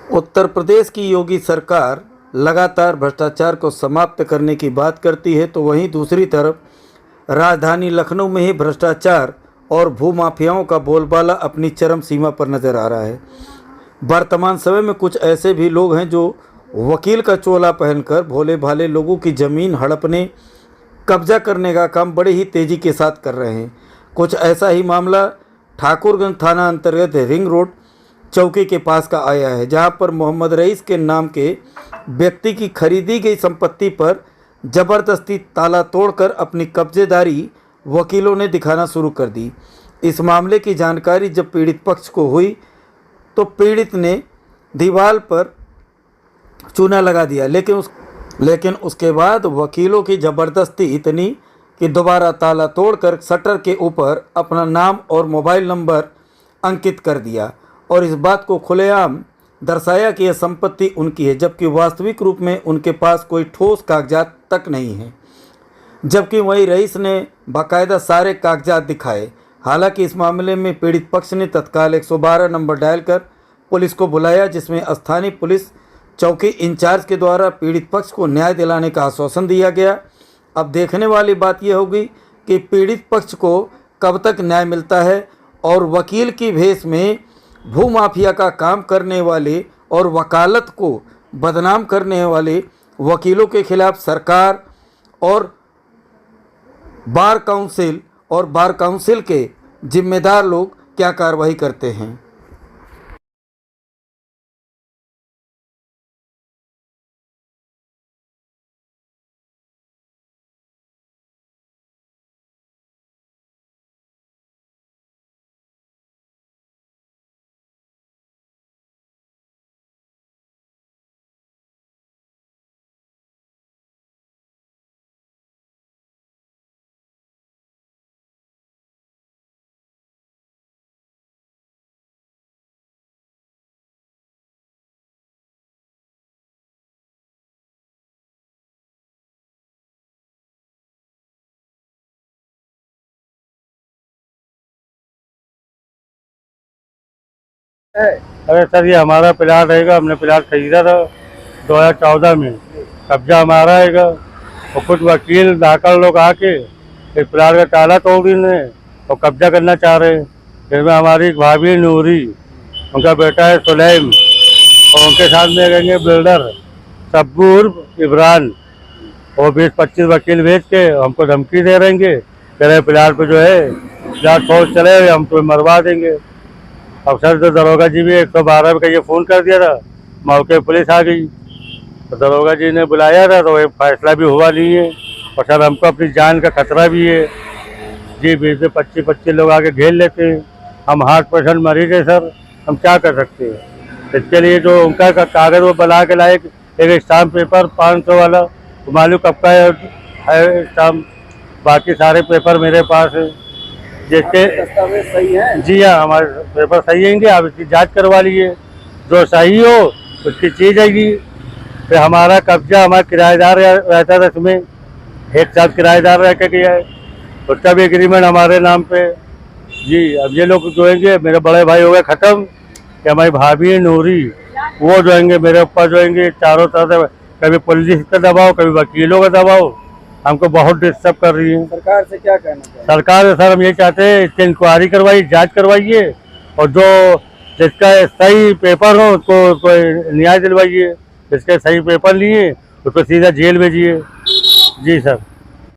उत्तर प्रदेश की योगी सरकार लगातार भ्रष्टाचार को समाप्त करने की बात करती है, तो वहीं दूसरी तरफ राजधानी लखनऊ में ही भ्रष्टाचार और भूमाफियाओं का बोलबाला अपनी चरम सीमा पर नजर आ रहा है। वर्तमान समय में कुछ ऐसे भी लोग हैं जो वकील का चोला पहनकर भोले भाले लोगों की ज़मीन हड़पने, कब्जा करने का काम बड़े ही तेज़ी के साथ कर रहे हैं। कुछ ऐसा ही मामला ठाकुरगंज थाना अंतर्गत रिंग रोड चौकी के पास का आया है, जहां पर मोहम्मद रईस के नाम के व्यक्ति की खरीदी गई संपत्ति पर ज़बरदस्ती ताला तोड़कर अपनी कब्जेदारी वकीलों ने दिखाना शुरू कर दी। इस मामले की जानकारी जब पीड़ित पक्ष को हुई तो पीड़ित ने दीवार पर चूना लगा दिया, लेकिन उसके बाद वकीलों की ज़बरदस्ती इतनी कि दोबारा ताला तोड़कर शटर के ऊपर अपना नाम और मोबाइल नंबर अंकित कर दिया और इस बात को खुलेआम दर्शाया कि यह संपत्ति उनकी है, जबकि वास्तविक रूप में उनके पास कोई ठोस कागजात तक नहीं है। जबकि वहीं रईस ने बाकायदा सारे कागजात दिखाए। हालांकि इस मामले में पीड़ित पक्ष ने तत्काल 112 नंबर डायल कर पुलिस को बुलाया, जिसमें स्थानीय पुलिस चौकी इंचार्ज के द्वारा पीड़ित पक्ष को न्याय दिलाने का आश्वासन दिया गया। अब देखने वाली बात यह होगी कि पीड़ित पक्ष को कब तक न्याय मिलता है और वकील की भेष में भूमाफिया का काम करने वाले और वकालत को बदनाम करने वाले वकीलों के खिलाफ सरकार और बार काउंसिल के जिम्मेदार लोग क्या कार्रवाई करते हैं। अरे सर, ये हमारा प्लाट रहेगा। हमने प्लाट खरीदा था 2014 में। कब्जा हमारा रहेगा और कुछ वकील धाकड़ लोग आके इस प्लाट का ताला तोड़ रहे और कब्जा करना चाह रहे हैं। जिसमें हमारी एक भाभी नूरी, उनका बेटा है सुलैम और उनके साथ में रहेंगे बिल्डर सब्बूर इमरान और 20-25 वकील भेज के हमको धमकी दे रहेंगे। कह रहे प्लाट पे जो है प्लाट फौज चले, हम तुम्हें मरवा देंगे। अब सर तो दरोगा जी भी 112 पे कहिए फ़ोन कर दिया था, मौके पुलिस आ गई तो दरोगा जी ने बुलाया था, तो फैसला भी हुआ नहीं है और सर हमको अपनी जान का खतरा भी है जी। 20 से 25 लोग आके घेर लेते हैं। हम हार्ट पेशेंट मरीज है सर, हम क्या कर सकते हैं। इसके लिए जो उनका कागज़ वो बना के लाए, एक स्टाम्प पेपर 500 वाला, तो मालूम कब का है स्टाम्प। बाकी सारे पेपर मेरे पास है जिसके दस्तावेज सही है। जी हाँ, हमारे पेपर सही हैंगे। आप इसकी जांच करवा लीजिए, जो सही हो उसकी चीज आएगी। फिर हमारा कब्जा, हमारा किराएदार रहता था, इसमें एक साथ किराएदार रह के किया है, उसका भी एग्रीमेंट हमारे नाम पे जी। अब ये लोग जो हैंगे, मेरे बड़े भाई हो गए ख़त्म, कि हमारी भाभी नूरी वो जो हैंगे मेरे ऊपर जो हैंगे चारों तरफ से, कभी पुलिस का दबाव, कभी वकीलों का दबाव, हमको बहुत डिस्टर्ब कर रही है। सरकार से क्या कहना चाहिए? सरकार से सर हम ये चाहते हैं इसकी इंक्वायरी करवाइए, जांच करवाइए और जो जिसका सही पेपर हो उसको न्याय दिलवाइए। जिसके सही पेपर लिए उसको सीधा जेल भेजिए जी सर।